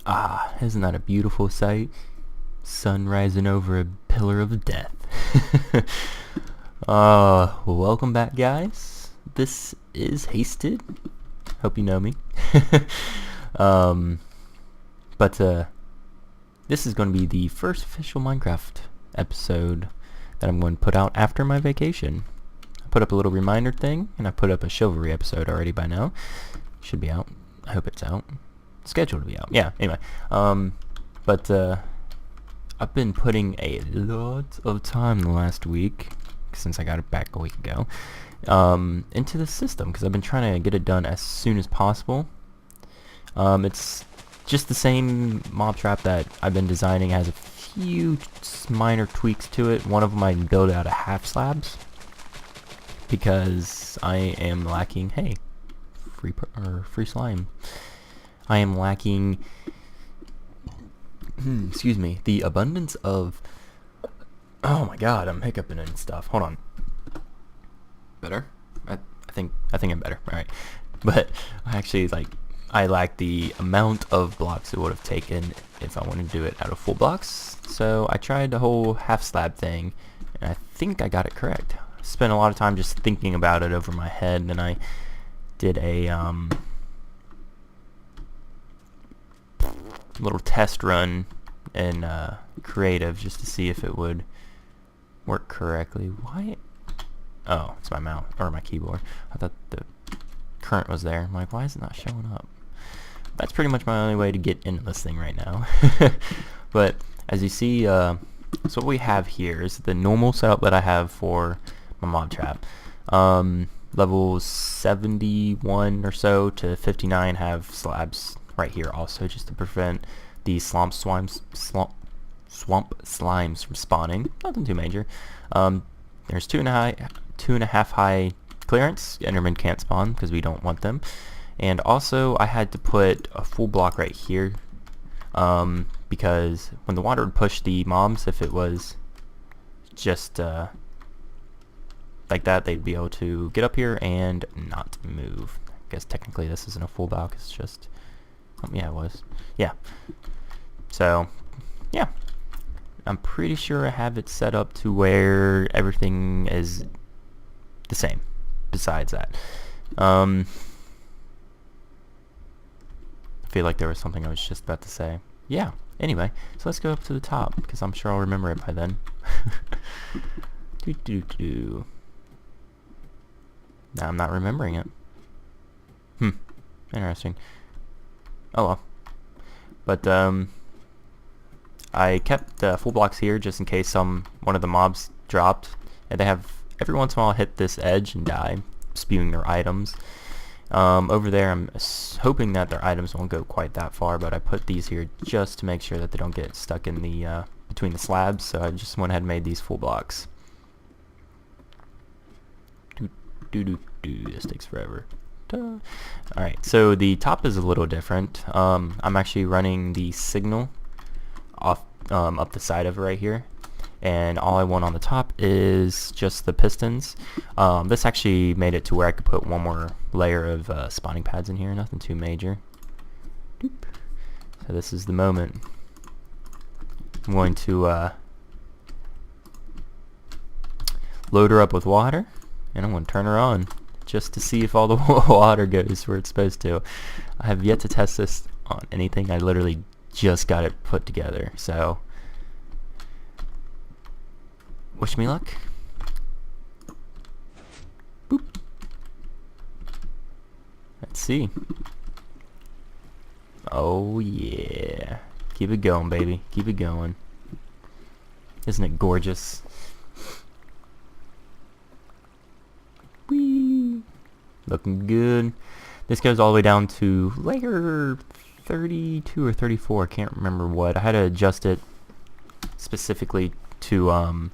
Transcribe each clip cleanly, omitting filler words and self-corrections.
Ah, isn't that a beautiful sight? Sun rising over a pillar of death. Well, welcome back, guys. This is Hasted. Hope you know me. um, but this is going to be the first official Minecraft episode that I'm going to put out after my vacation. I put up a little reminder thing, and I put up a chivalry episode already by now. Should be out. I hope it's out. Scheduled to be out. Yeah, anyway. But I've been putting a lot of time the last week, since I got it back a week ago, into the system, because I've been trying to get it done as soon as possible. It's just the same mob trap that I've been designing. It has a few minor tweaks to it. One of them I build out of half slabs, because I am lacking, hey, free slime. I am lacking, excuse me, the abundance of, oh my god, I'm hiccuping and stuff. Hold on. Better? I think I'm better. Alright. But I lack the amount of blocks it would have taken if I wanted to do it out of full blocks. So I tried the whole half slab thing, and I think I got it correct. I spent a lot of time just thinking about it over my head, and I did a little test run in creative just to see if it would work correctly. Why? Oh, it's my mouse or my keyboard. I thought the current was there. I'm like, why is it not showing up? That's pretty much my only way to get into this thing right now. But as you see, so what we have here is the normal setup that I have for my mob trap. Levels 71 or so to 59 have slabs right here also, just to prevent the swamp slimes from spawning. Nothing too major. There's 2.5 high clearance. Endermen can't spawn because we don't want them. And also I had to put a full block right here, because when the water would push the mobs, if it was just like that, they'd be able to get up here and not move. I guess technically this isn't a full block, it's just, yeah, it was. Yeah. So, yeah. I'm pretty sure I have it set up to where everything is the same, besides that. I feel like there was something I was just about to say. Yeah, anyway, so let's go up to the top, because I'm sure I'll remember it by then. Now I'm not remembering it. Interesting. Oh well. But I kept full blocks here just in case one of the mobs dropped, and they have every once in a while hit this edge and die, spewing their items. Over there, I'm hoping that their items won't go quite that far, but I put these here just to make sure that they don't get stuck in the between the slabs. So I just went ahead and made these full blocks. This takes forever. Alright, so the top is a little different. I'm actually running the signal off up the side of it right here, and all I want on the top is just the pistons. This actually made it to where I could put one more layer of spawning pads in here, nothing too major. Doop. So this is the moment. I'm going to load her up with water, and I'm going to turn her on just to see if all the water goes where it's supposed to. I have yet to test this on anything. I literally just got it put together, so wish me luck. Boop. Let's see. Oh yeah, keep it going, baby, keep it going. Isn't it gorgeous? Whee! Looking good. This goes all the way down to layer 32 or 34, I can't remember what. I had to adjust it specifically to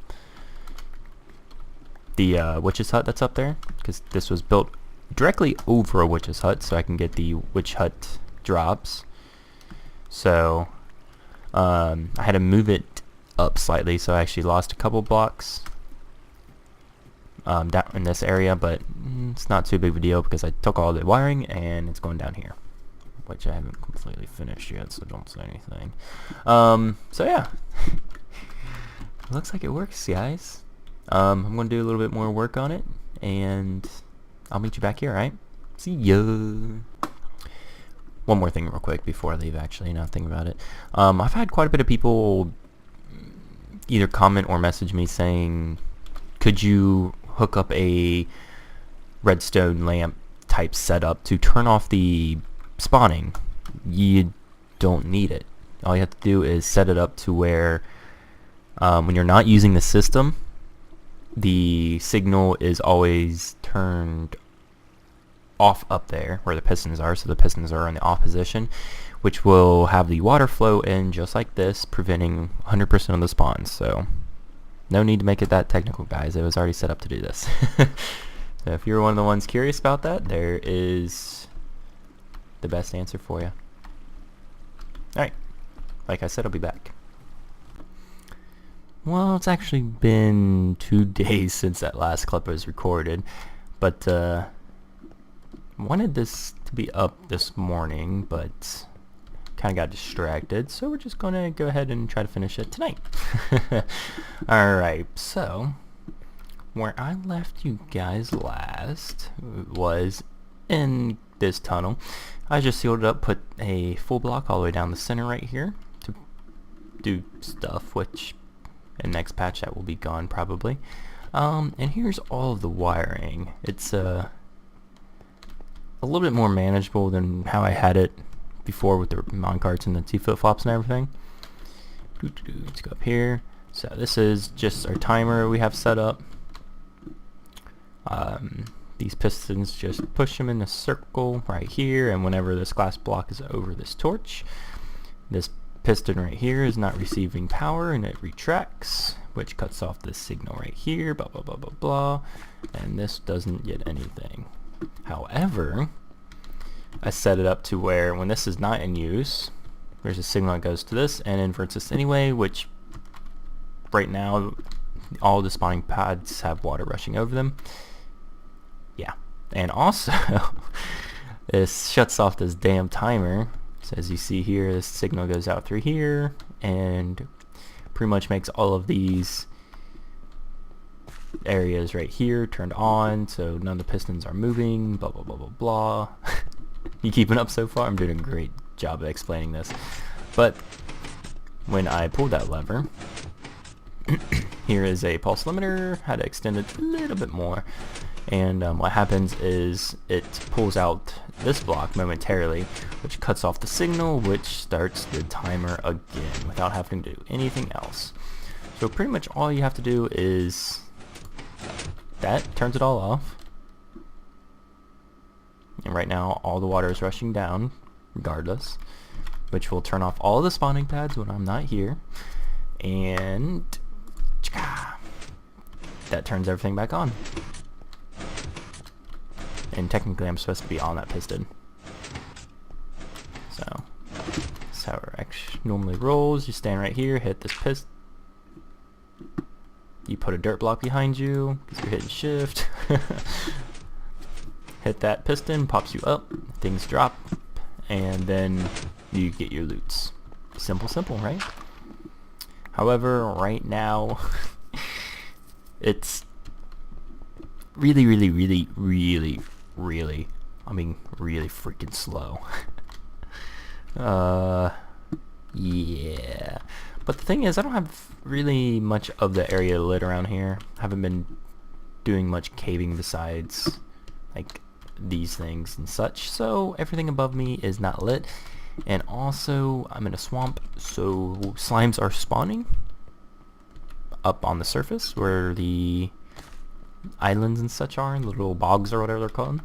the witch's hut that's up there, because this was built directly over a witch's hut, so I can get the witch hut drops. So I had to move it up slightly, so I actually lost a couple blocks down in this area, but it's not too big of a deal because I took all the wiring and it's going down here. which I haven't completely finished yet, so don't say anything. So yeah, looks like it works, guys. I'm gonna do a little bit more work on it, and I'll meet you back here, alright? See ya! One more thing real quick before I leave, actually, now think about it. I've had quite a bit of people either comment or message me saying, could you hook up a redstone lamp type setup to turn off the spawning? You don't need it. All you have to do is set it up to where when you're not using the system, the signal is always turned off up there where the pistons are, so the pistons are in the off position, which will have the water flow in just like this, preventing 100% of the spawns. So no need to make it that technical, guys. It was already set up to do this. So if you're one of the ones curious about that, there is the best answer for you. Alright, like I said, I'll be back. Well, it's actually been 2 days since that last clip was recorded, but wanted this to be up this morning, but kind of got distracted, so we're just gonna go ahead and try to finish it tonight. Alright, so where I left you guys last was in this tunnel. I just sealed it up, put a full block all the way down the center right here to do stuff, which in next patch that will be gone probably. And here's all of the wiring. It's a little bit more manageable than how I had it before with the minecarts and the T-flip-flops and everything. Let's go up here. So this is just our timer we have set up. These pistons, just push them in a circle right here, and whenever this glass block is over this torch, this piston right here is not receiving power and it retracts, which cuts off this signal right here, blah blah blah blah blah, and this doesn't get anything. However, I set it up to where when this is not in use, there's a signal that goes to this and inverts this anyway, which right now all the spawning pads have water rushing over them. Yeah, and also this shuts off this damn timer. So as you see here, this signal goes out through here and pretty much makes all of these areas right here turned on, so none of the pistons are moving, blah blah blah blah blah. You keeping up so far? I'm doing a great job of explaining this. But when I pulled that lever, here is a pulse limiter. Had to extend it a little bit more, and what happens is it pulls out this block momentarily, which cuts off the signal, which starts the timer again without having to do anything else. So pretty much all you have to do is that turns it all off, and right now all the water is rushing down regardless, which will turn off all the spawning pads when I'm not here, and that turns everything back on. And technically I'm supposed to be on that piston. So that's how it actually normally rolls. You stand right here, hit this piston. You put a dirt block behind you because you're hitting shift. Hit that piston, pops you up, things drop, and then you get your loots. Simple, simple, right? However, right now it's really, I mean really freaking slow. Yeah. But the thing is, I don't have really much of the area lit around here. I haven't been doing much caving besides like these things and such, so everything above me is not lit. And also I'm in a swamp, so slimes are spawning up on the surface where the islands and such are, the little bogs or whatever they're called.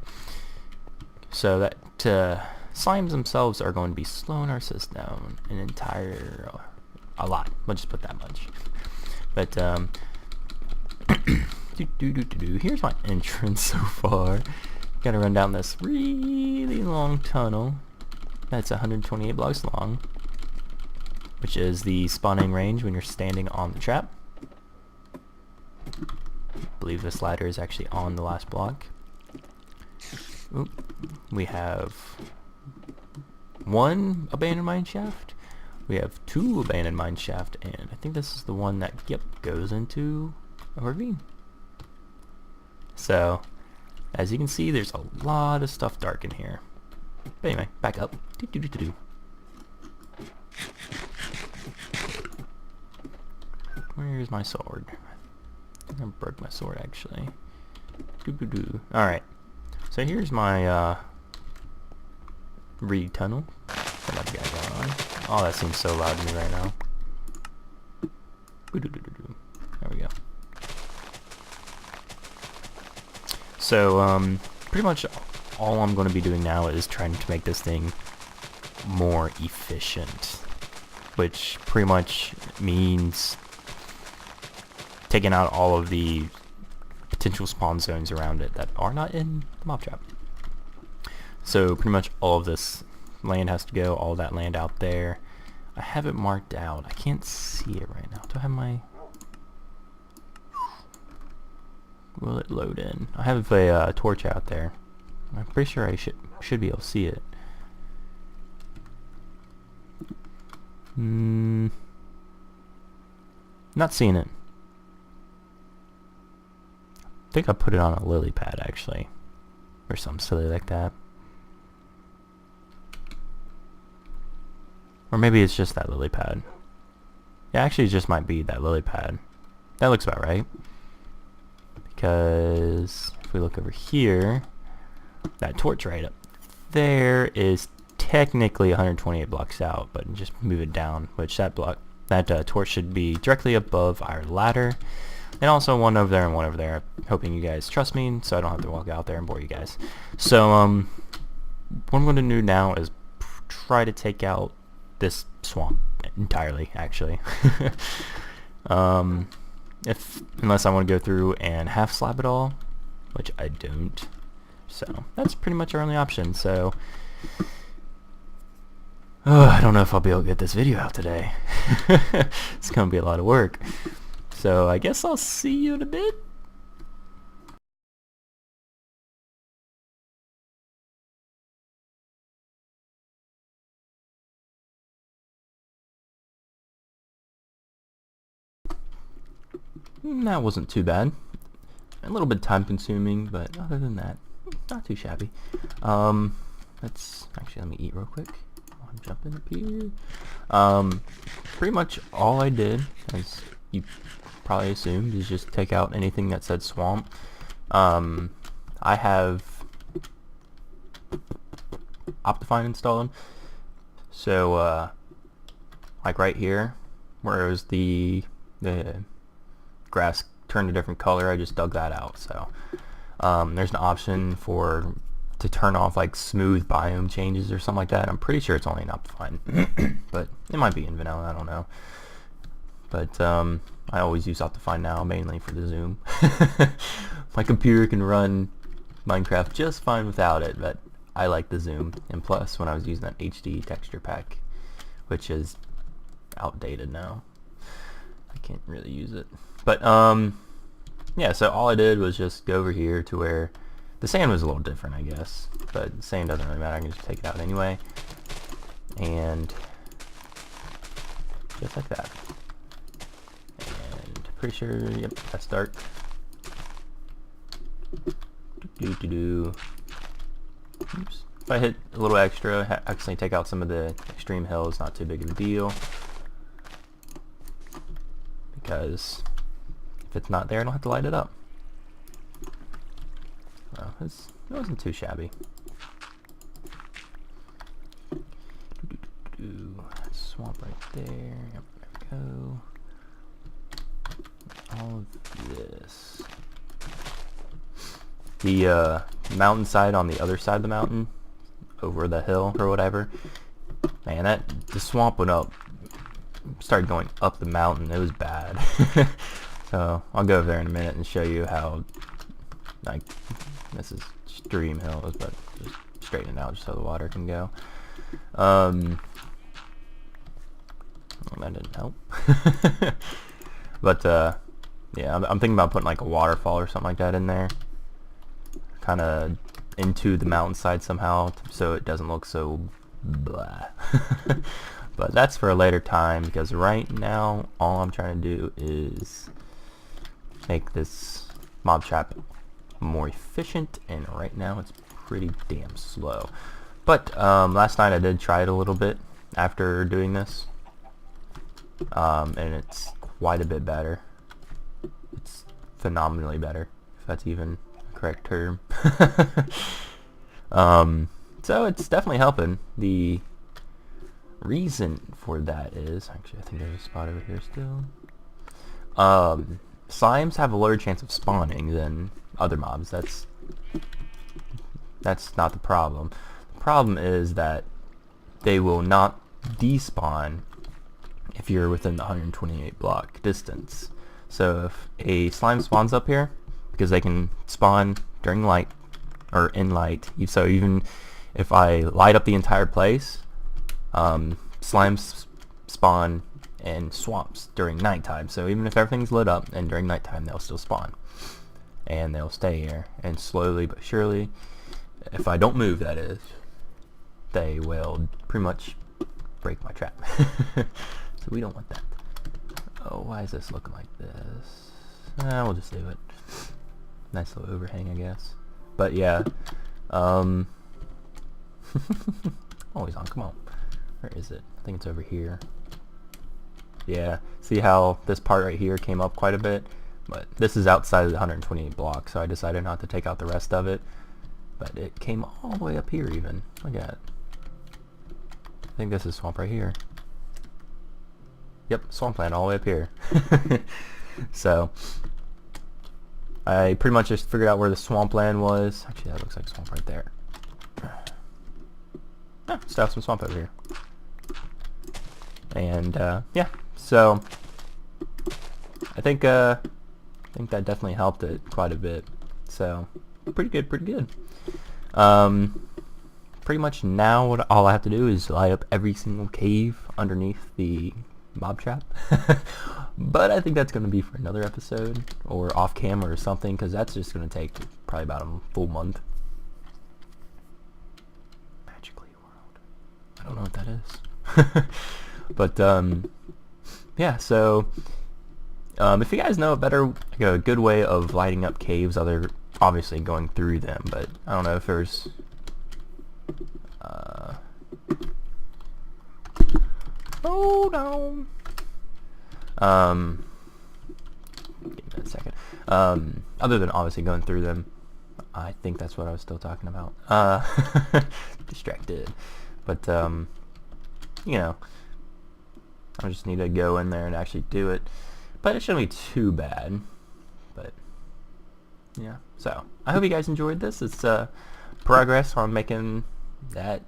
So that slimes themselves are going to be slowing our system a lot. We'll just put that much. But here's my entrance so far. Gotta run down this really long tunnel that's 128 blocks long, which is the spawning range when you're standing on the trap. I believe this ladder is actually on the last block. Oop. We have one abandoned mine shaft. We have 2 abandoned mine shaft, and I think this is the one that, yep, goes into a ravine. So, as you can see, there's a lot of stuff dark in here. But anyway, back up. Where's my sword? I think I broke my sword, actually. Alright, so here's my reed tunnel. What do I got going on? Oh, that seems so loud to me right now. There we go. So, pretty much all I'm going to be doing now is trying to make this thing more efficient, which pretty much means taking out all of the potential spawn zones around it that are not in the mob trap. So pretty much all of this land has to go, all that land out there. I have it marked out. I can't see it right now. Do I have my... Will it load in? I have a torch out there. I'm pretty sure I should be able to see it. Not seeing it. I think I put it on a lily pad, actually, or something silly like that. Or maybe it's just that lily pad. Yeah, actually it just might be that lily pad. That looks about right. Because if we look over here, that torch right up there is technically 128 blocks out, but just move it down, which that torch should be directly above our ladder. And also one over there and one over there. Hoping you guys trust me so I don't have to walk out there and bore you guys. So what I'm going to do now is try to take out this swamp entirely, actually. Unless I want to go through and half slab it all, which I don't. So that's pretty much our only option. So I don't know if I'll be able to get this video out today. It's going to be a lot of work. So I guess I'll see you in a bit. That wasn't too bad. A little bit time consuming, but other than that, not too shabby. Let me eat real quick. I'm jumping up here. Pretty much all I did, as you probably assumed, is just take out anything that said swamp. I have Optifine installed, so like right here, where it was the grass turned a different color, I just dug that out. So there's an option to turn off like smooth biome changes or something like that. I'm pretty sure it's only in Optifine, but it might be in vanilla, I don't know. But I always use Optifine now, mainly for the zoom. My computer can run Minecraft just fine without it, but I like the zoom. And plus, when I was using that HD texture pack, which is outdated now, I can't really use it. But yeah, so all I did was just go over here to where the sand was a little different, I guess, but the sand doesn't really matter. I can just take it out anyway, and just like that. And pretty sure, yep, that's dark. Oops. If I hit a little extra, accidentally take out some of the extreme hills, not too big of a deal, because if it's not there, I don't have to light it up. Well, it wasn't too shabby. Swamp right there. Yep, there we go. All of this. The mountainside on the other side of the mountain, over the hill or whatever. Man, the swamp went up. Started going up the mountain. It was bad. So I'll go over there in a minute and show you how, like, this is stream hills, but just straighten it out just so the water can go. Well, that didn't help. But yeah, I'm thinking about putting like a waterfall or something like that in there, kind of into the mountainside somehow, so it doesn't look so blah. But that's for a later time, because right now all I'm trying to do is make this mob trap more efficient, and right now it's pretty damn slow. But last night I did try it a little bit after doing this, and it's quite a bit better. It's phenomenally better, if that's even a correct term. So it's definitely helping. The reason for that is, actually I think there's a spot over here still. Slimes have a lower chance of spawning than other mobs. That's not the problem. The problem is that they will not despawn if you're within the 128 block distance. So if a slime spawns up here, because they can spawn during light, or in light, so even if I light up the entire place, slimes spawn in swamps during nighttime. So even if everything's lit up and during nighttime, they'll still spawn, and they'll stay here, and slowly but surely, if I don't move, that is, they will pretty much break my trap. So we don't want that. Oh, why is this looking like this? We'll just leave it. Nice little overhang, I guess. But yeah, always on, come on. Where is it? I think it's over here. Yeah, see how this part right here came up quite a bit? But this is outside of the 128 block, so I decided not to take out the rest of it. But it came all the way up here even. Look at it. I think this is swamp right here. Yep, swampland all the way up here. So I pretty much just figured out where the swampland was. Actually, that looks like swamp right there. Still have some swamp over here. And yeah, so I think that definitely helped it quite a bit. So pretty good, pretty good. Pretty much now all I have to do is light up every single cave underneath the mob trap. But I think that's going to be for another episode, or off camera or something, because that's just going to take probably about a full month. Magically world. I don't know what that is. But yeah, so if you guys know a better, like a good way of lighting up caves, other obviously going through them, but I don't know if there's hold on. Give me a second. Other than obviously going through them, I think that's what I was still talking about. Distracted. But you know, I just need to go in there and actually do it. But it shouldn't be too bad. But yeah. So I hope you guys enjoyed this. It's progress on making that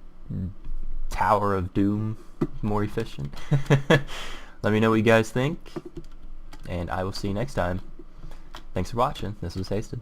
Tower of Doom more efficient. Let me know what you guys think, and I will see you next time. Thanks for watching. This was Hasted.